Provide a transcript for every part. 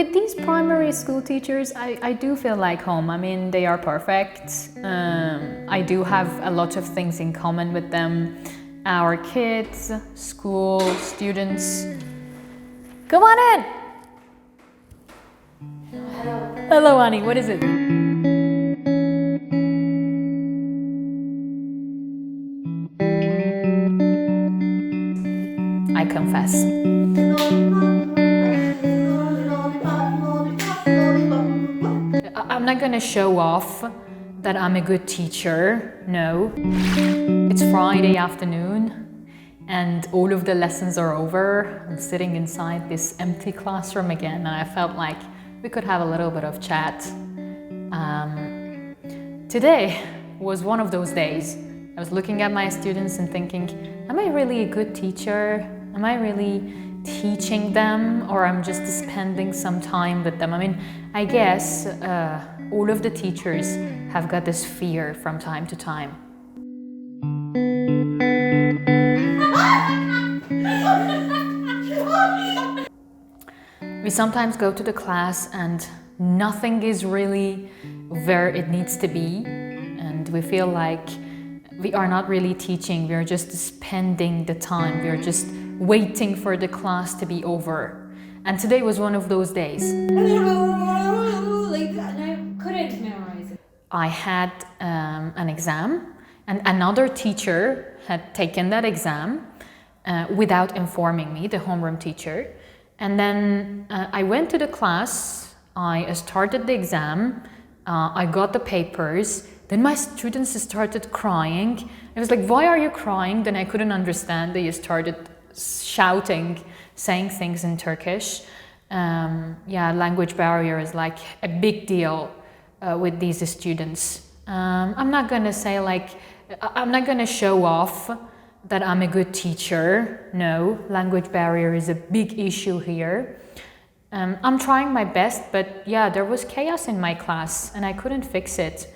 with these primary school teachers, I do feel like home. I mean, they are perfect. I do have a lot of things in common with them. Our kids, school, students. Come on in! Hello. Hello, Annie, what is it? I confess. I'm not gonna show off that I'm a good teacher, no. It's Friday afternoon and all of the lessons are over. I'm sitting inside this empty classroom again and I felt like we could have a little bit of chat. Today was one of those days. I was looking at my students and thinking, am I really a good teacher? Am I really teaching them, or I'm just spending some time with them? I mean, I guess all of the teachers have got this fear from time to time. We sometimes go to the class and nothing is really where it needs to be, and we feel like we are not really teaching, we are just spending the time, we are just waiting for the class to be over. And today was one of those days. Like that, and I couldn't memorize it. I had an exam, and another teacher had taken that exam without informing me, the homeroom teacher. And then I went to the class, I started the exam, I got the papers, then my students started crying. I was like, why are you crying? Then I couldn't understand, they started shouting, saying things in Turkish. Yeah, language barrier is like a big deal with these students. I'm not gonna say like, I'm not gonna show off that I'm a good teacher. No, language barrier is a big issue here. I'm trying my best, but yeah, there was chaos in my class and I couldn't fix it.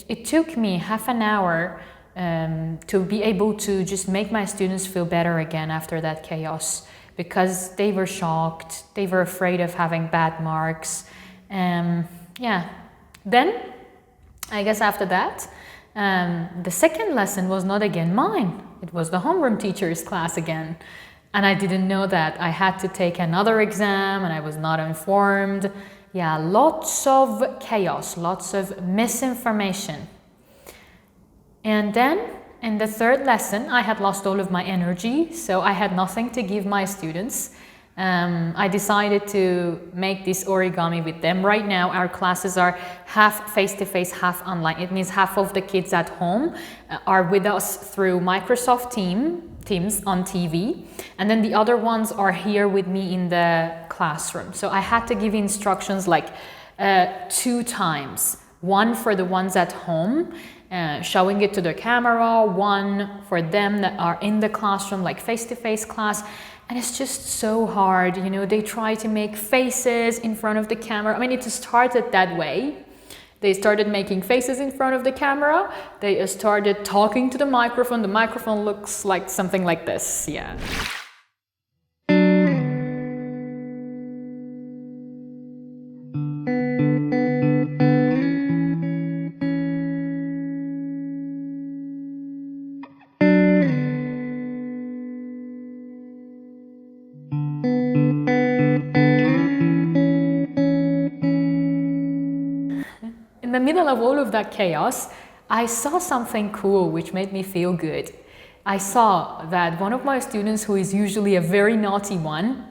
It took me half an hour to be able to just make my students feel better again after that chaos, because they were shocked, they were afraid of having bad marks. Yeah, then I guess after that, the second lesson was not again mine, it was the homeroom teacher's class again. And I didn't know that. I had to take another exam and I was not informed. Yeah, lots of chaos, lots of misinformation. And then in the third lesson, I had lost all of my energy, so I had nothing to give my students. I decided to make this origami with them. Right now, our classes are half face-to-face, half online. It means half of the kids at home are with us through Microsoft Teams on TV, and then the other ones are here with me in the classroom. So I had to give instructions like 2 times. One for the ones at home, showing it to the camera, one for them that are in the classroom, like face-to-face class. And it's just so hard, you know, they try to make faces in front of the camera. I mean, it started that way. They started making faces in front of the camera. They started talking to the microphone. The microphone looks like something like this, yeah. In the middle of all of that chaos, I saw something cool which made me feel good. I saw that one of my students, who is usually a very naughty one,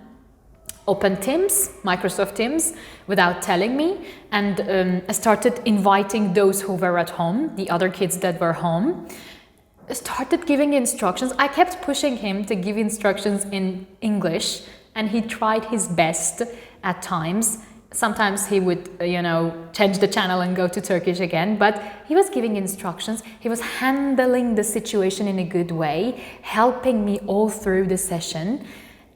opened Teams, Microsoft Teams, without telling me, and started inviting those who were at home, the other kids that were home, started giving instructions. I kept pushing him to give instructions in English, and he tried his best at times. Sometimes he would, you know, change the channel and go to Turkish again, but he was giving instructions. He was handling the situation in a good way, helping me all through the session.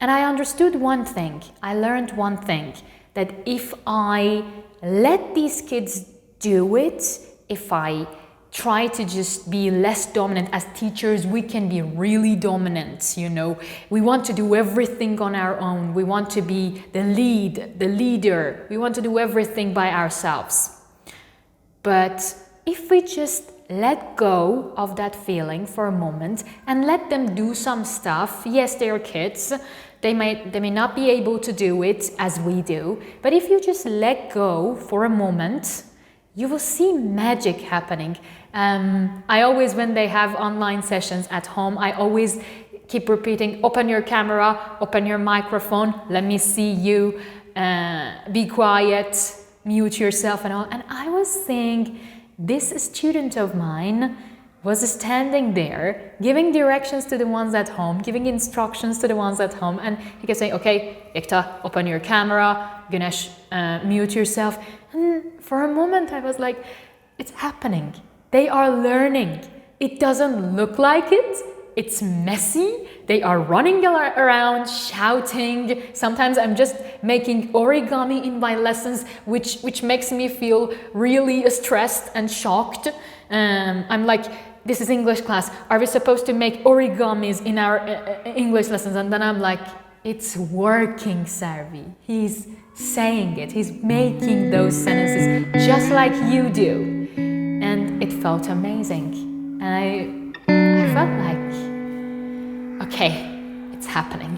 And I understood one thing, I learned one thing, that if I let these kids do it, if I try to just be less dominant. As teachers, we can be really dominant, you know. We want to do everything on our own. We want to be the leader. We want to do everything by ourselves. But if we just let go of that feeling for a moment and let them do some stuff, yes, they are kids. They may not be able to do it as we do, but if you just let go for a moment, you will see magic happening. I always, when they have online sessions at home, I always keep repeating, open your camera, open your microphone, let me see you, be quiet, mute yourself and all. And I was saying, this student of mine was standing there, giving directions to the ones at home, giving instructions to the ones at home, and he kept saying, okay, Ekta, open your camera, Ganesh, mute yourself. And for a moment I was like, it's happening. They are learning. It doesn't look like it. It's messy. They are running around, shouting. Sometimes I'm just making origami in my lessons, which makes me feel really stressed and shocked. I'm like, this is English class. Are we supposed to make origamis in our English lessons? And then I'm like, it's working, Sarvi. He's saying it. He's making those sentences just like you do. And it felt amazing. And I felt like, okay, it's happening.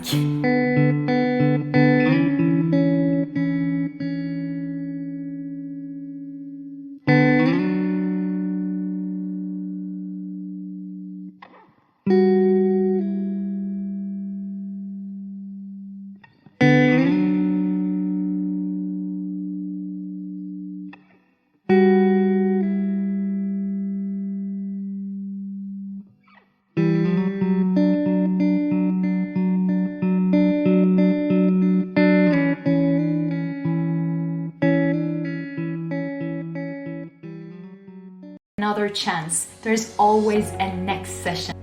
Another chance. There's always a next session.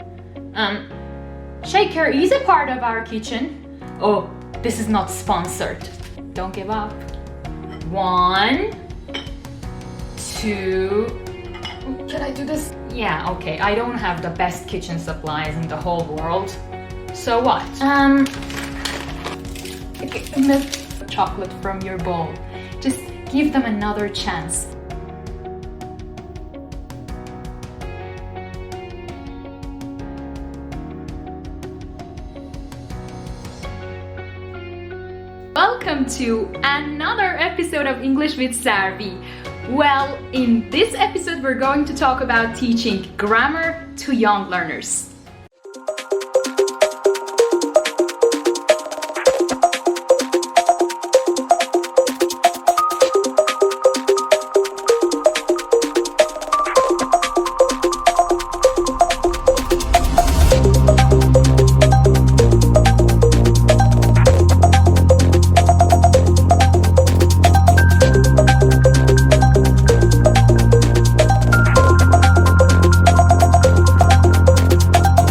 Shaker is a part of our kitchen. Oh, this is not sponsored. Don't give up. 1, 2. Can I do this? Yeah, okay. I don't have the best kitchen supplies in the whole world. So what? Milk chocolate from your bowl. Just give them another chance. Welcome to another episode of English with Sarvi. Well, in this episode we're going to talk about teaching grammar to young learners.